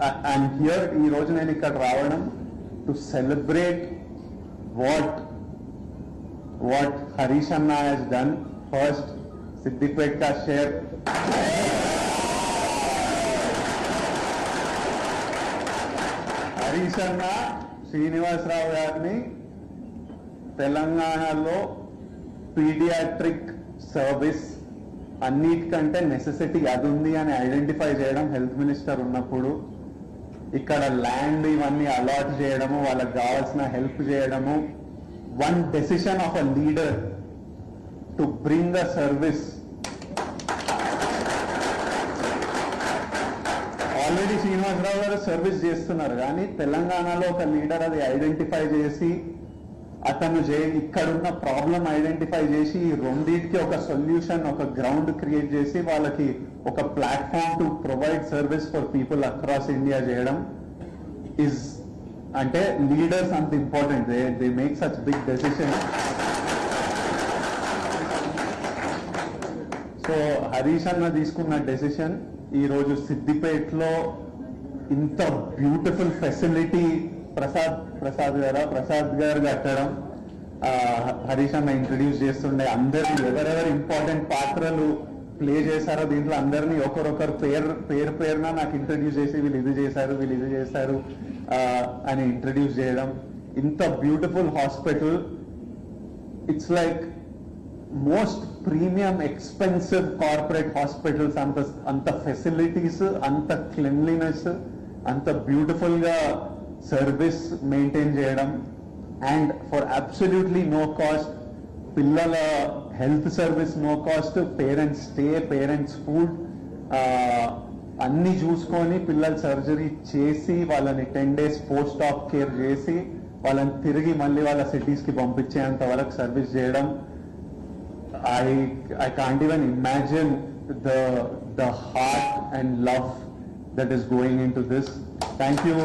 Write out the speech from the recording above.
I'm here ఈ రోజు నేను ఇక్కడ రావడం to celebrate what Harish Anna has done. First, Siddipet ka share. Harish Anna, Srinivas Rao గారిని తెలంగాణలో పీడియాట్రిక్ సర్వీస్ అన్నిటికంటే నెసెసిటీ అది ఉంది అని ఐడెంటిఫై చేయడం హెల్త్ మినిస్టర్ ఉన్నప్పుడు ఇక్కడ ల్యాండ్ ఇవన్నీ అలాట్ చేయడము వాళ్ళకి కావాల్సిన హెల్ప్ చేయడము one decision of a leader to bring a service already Srinivasarao గారు సర్వీస్ చేస్తున్నారు కానీ తెలంగాణలో ఒక లీడర్ అది ఐడెంటిఫై చేసి అతను ఇక్కడున్న ప్రాబ్లం ఐడెంటిఫై చేసి రెండింటికి ఒక సొల్యూషన్ ఒక గ్రౌండ్ క్రియేట్ చేసి వాళ్ళకి ఒక platform to provide service for people across India చేయడం ఇస్ అంటే లీడర్స్ అంత important they make such big decision. So Harish అన్న తీసుకున్న డెసిషన్ ఈరోజు సిద్దిపేటలో ఇంత బ్యూటిఫుల్ ఫెసిలిటీ ప్రసాద్ గారు కట్టడం హరీష్ అన్న ఇంట్రడ్యూస్ చేస్తుండే అందరినీ ఎవరెవరు ఇంపార్టెంట్ పాత్రలు ప్లే చేశారో దీంట్లో అందరినీ ఒకరొకరు పేరున నాకు ఇంట్రడ్యూస్ చేసి వీళ్ళు ఇది చేశారు అని ఇంట్రడ్యూస్ చేయడం ఇంత beautiful hospital it's like most premium expensive corporate hospitals అంత ఫెసిలిటీస్ అంత క్లీన్లీనెస్ అంత బ్యూటిఫుల్ గా సర్వీస్ మెయింటైన్ చేయడం and for absolutely no cost పిల్లల health service no cost parents stay parents food అన్ని చూసుకొని పిల్లల సర్జరీ చేసి వాళ్ళని 10 days పోస్ట్ ఆఫ్ కేర్ చేసి వాళ్ళని తిరిగి మళ్ళీ వాళ్ళ సిటీస్ కి పంపించేంత వరకు సర్వీస్ చేయడం I can't even imagine the heart and love that is going into this. Thank you.